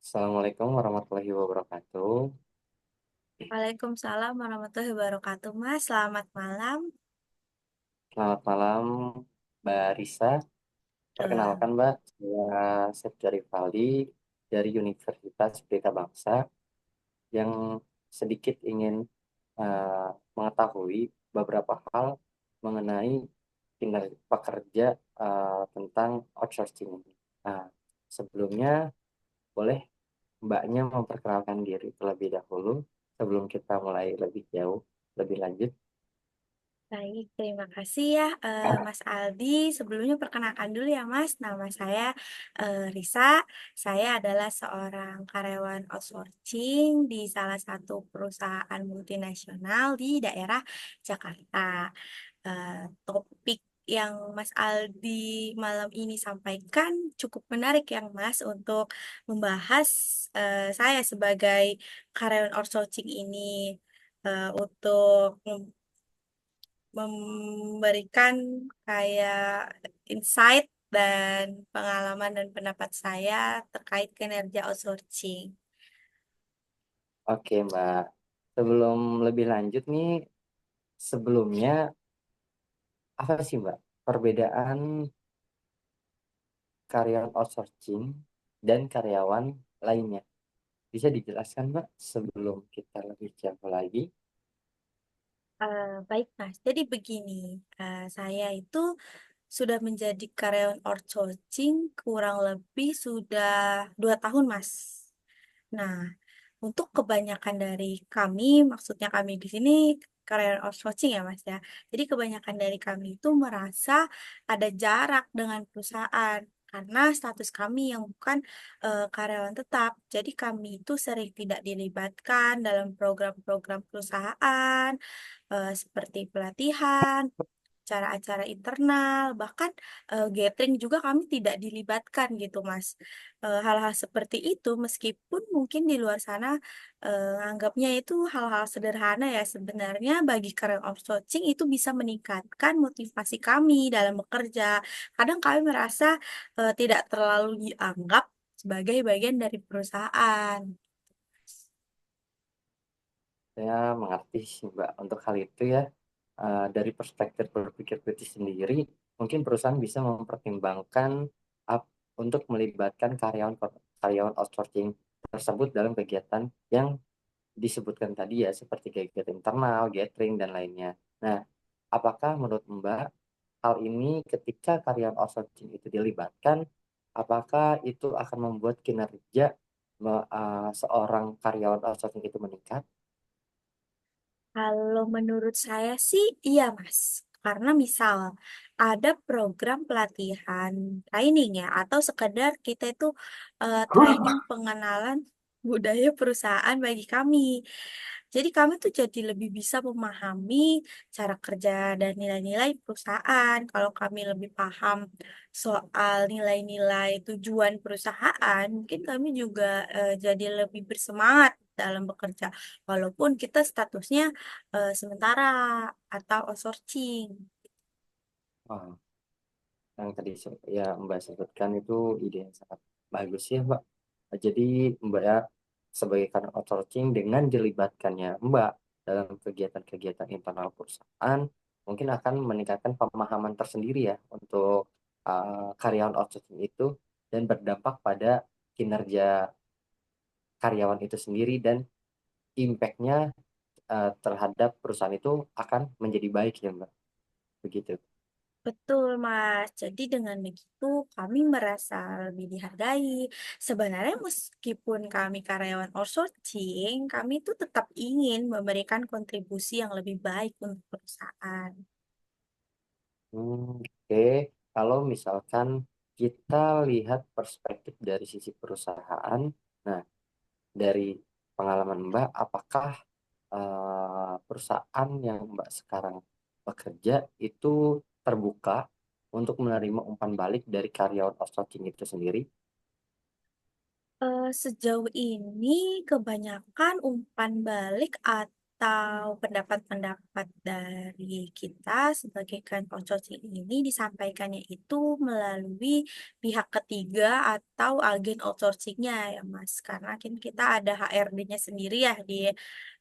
Assalamualaikum warahmatullahi wabarakatuh. Waalaikumsalam warahmatullahi wabarakatuh, Mas. Selamat malam. Selamat malam, Mbak Risa. Eh, Perkenalkan, Mbak, saya Septia Rivaldi dari Universitas Pelita Bangsa yang sedikit ingin mengetahui beberapa hal mengenai kinerja pekerja tentang outsourcing ini. Nah, sebelumnya boleh Mbaknya memperkenalkan diri terlebih dahulu sebelum kita mulai lebih jauh, lebih lanjut. Baik, terima kasih ya, Mas Aldi. Sebelumnya perkenalkan dulu ya, Mas. Nama saya Risa. Saya adalah seorang karyawan outsourcing di salah satu perusahaan multinasional di daerah Jakarta. Topik yang Mas Aldi malam ini sampaikan cukup menarik ya, Mas, untuk membahas saya sebagai karyawan outsourcing ini untuk memberikan kayak insight dan pengalaman dan pendapat saya terkait kinerja outsourcing. Oke, Mbak. Sebelum lebih lanjut nih, sebelumnya apa sih, Mbak, perbedaan karyawan outsourcing dan karyawan lainnya? Bisa dijelaskan, Mbak, sebelum kita lebih jauh lagi? Baik, Mas. Jadi begini, saya itu sudah menjadi karyawan outsourcing kurang lebih sudah 2 tahun, Mas. Nah, untuk kebanyakan dari kami, maksudnya kami di sini karyawan outsourcing ya Mas ya. Jadi kebanyakan dari kami itu merasa ada jarak dengan perusahaan karena status kami yang bukan karyawan tetap. Jadi kami itu sering tidak dilibatkan dalam program-program perusahaan seperti pelatihan, acara-acara internal, bahkan gathering juga kami tidak dilibatkan gitu, Mas. Hal-hal seperti itu, meskipun mungkin di luar sana anggapnya itu hal-hal sederhana ya, sebenarnya bagi karyawan outsourcing itu bisa meningkatkan motivasi kami dalam bekerja. Kadang kami merasa tidak terlalu dianggap sebagai bagian dari perusahaan. Saya mengerti sih, Mbak, untuk hal itu ya. Dari perspektif berpikir kritis sendiri, mungkin perusahaan bisa mempertimbangkan ap- untuk melibatkan karyawan outsourcing tersebut dalam kegiatan yang disebutkan tadi ya, seperti kegiatan internal, gathering, dan lainnya. Nah, apakah menurut Mbak hal ini ketika karyawan outsourcing itu dilibatkan, apakah itu akan membuat kinerja seorang karyawan outsourcing itu meningkat? Kalau menurut saya sih iya Mas, karena misal ada program pelatihan training ya, atau sekedar kita itu training pengenalan budaya perusahaan bagi kami. Jadi kami tuh jadi lebih bisa memahami cara kerja dan nilai-nilai perusahaan. Kalau kami lebih paham soal nilai-nilai tujuan perusahaan, mungkin kami juga jadi lebih bersemangat dalam bekerja. Walaupun kita statusnya sementara atau outsourcing. Wah, yang tadi ya Mbak sebutkan itu ide yang sangat bagus ya, Mbak. Jadi Mbak ya sebagai karyawan outsourcing dengan dilibatkannya Mbak dalam kegiatan-kegiatan internal perusahaan mungkin akan meningkatkan pemahaman tersendiri ya untuk karyawan outsourcing itu dan berdampak pada kinerja karyawan itu sendiri dan impact-nya terhadap perusahaan itu akan menjadi baik ya Mbak. Begitu. Betul, Mas. Jadi dengan begitu kami merasa lebih dihargai. Sebenarnya meskipun kami karyawan outsourcing, kami itu tetap ingin memberikan kontribusi yang lebih baik untuk perusahaan. Oke, kalau misalkan kita lihat perspektif dari sisi perusahaan, nah dari pengalaman Mbak, apakah perusahaan yang Mbak sekarang bekerja itu terbuka untuk menerima umpan balik dari karyawan outsourcing itu sendiri? Sejauh ini kebanyakan umpan balik atau pendapat-pendapat dari kita sebagai kan outsourcing ini disampaikannya itu melalui pihak ketiga atau agen outsourcingnya ya Mas. Karena kan kita ada HRD-nya sendiri ya di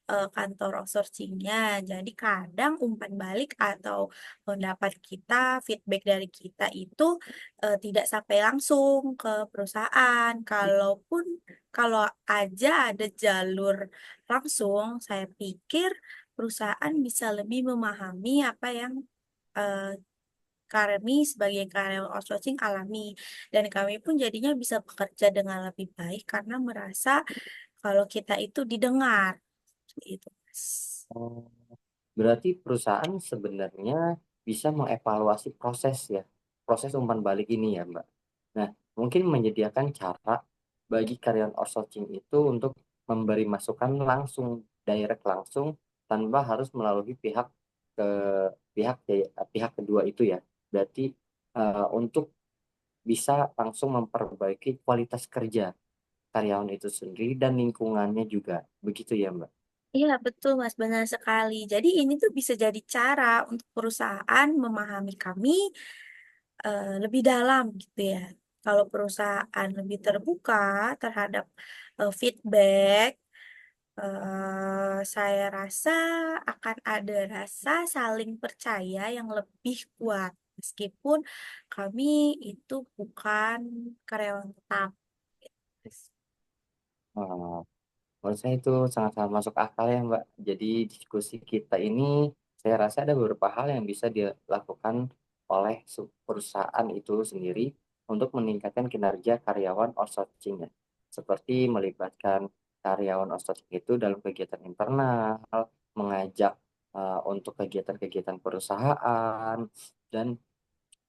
kantor outsourcing-nya. Jadi kadang umpan balik atau pendapat kita, feedback dari kita itu tidak sampai langsung ke perusahaan. Kalau aja ada jalur langsung, saya pikir perusahaan bisa lebih memahami apa yang eh, kami sebagai karyawan outsourcing alami. Dan kami pun jadinya bisa bekerja dengan lebih baik karena merasa kalau kita itu didengar. Seperti itu, Mas. Oh, berarti perusahaan sebenarnya bisa mengevaluasi proses ya, proses umpan balik ini ya, Mbak. Nah, mungkin menyediakan cara bagi karyawan outsourcing itu untuk memberi masukan langsung, direct langsung, tanpa harus melalui ke pihak kedua itu ya. Berarti untuk bisa langsung memperbaiki kualitas kerja karyawan itu sendiri dan lingkungannya juga. Begitu ya, Mbak? Iya, betul, Mas. Benar sekali. Jadi ini tuh bisa jadi cara untuk perusahaan memahami kami lebih dalam gitu ya. Kalau perusahaan lebih terbuka terhadap feedback, saya rasa akan ada rasa saling percaya yang lebih kuat. Meskipun kami itu bukan karyawan tetap. Oh, menurut saya itu sangat-sangat masuk akal ya, Mbak. Jadi diskusi kita ini saya rasa ada beberapa hal yang bisa dilakukan oleh perusahaan itu sendiri untuk meningkatkan kinerja karyawan outsourcing-nya. Seperti melibatkan karyawan outsourcing itu dalam kegiatan internal, mengajak untuk kegiatan-kegiatan perusahaan, dan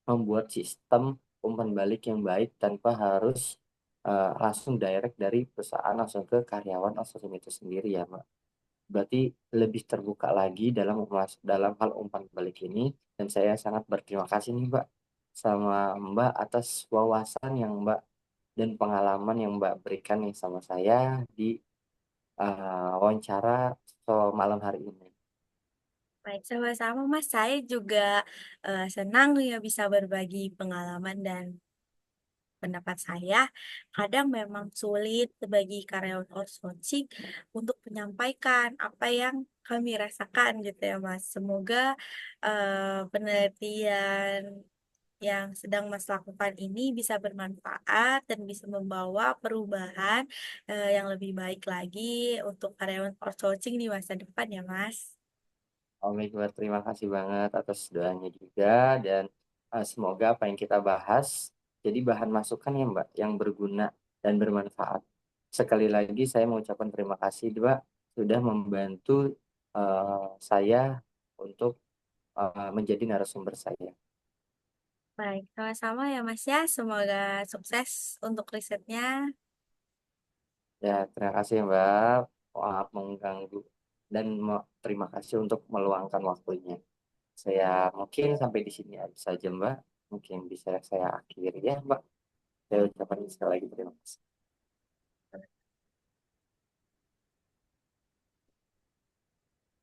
membuat sistem umpan balik yang baik tanpa harus langsung direct dari perusahaan langsung ke karyawan outsourcing itu sendiri ya, Mbak. Berarti lebih terbuka lagi dalam hal umpan balik ini dan saya sangat berterima kasih nih, Mbak, sama Mbak atas wawasan yang Mbak dan pengalaman yang Mbak berikan nih sama saya di wawancara malam hari ini. Baik, sama-sama Mas. Saya juga senang ya bisa berbagi pengalaman dan pendapat saya. Kadang memang sulit bagi karyawan outsourcing untuk menyampaikan apa yang kami rasakan gitu ya Mas. Semoga penelitian yang sedang Mas lakukan ini bisa bermanfaat dan bisa membawa perubahan yang lebih baik lagi untuk karyawan outsourcing di masa depan ya Mas. Oh my God, terima kasih banget atas doanya juga dan semoga apa yang kita bahas jadi bahan masukan ya Mbak yang berguna dan bermanfaat. Sekali lagi saya mengucapkan terima kasih Mbak sudah membantu saya untuk menjadi narasumber saya. Baik, sama-sama ya Mas ya. Semoga sukses untuk risetnya. Ya, terima kasih ya Mbak. Maaf mengganggu dan terima kasih untuk meluangkan waktunya. Saya mungkin sampai di sini saja Mbak. Mungkin bisa saya akhiri ya Mbak. Saya ucapkan sekali lagi terima kasih.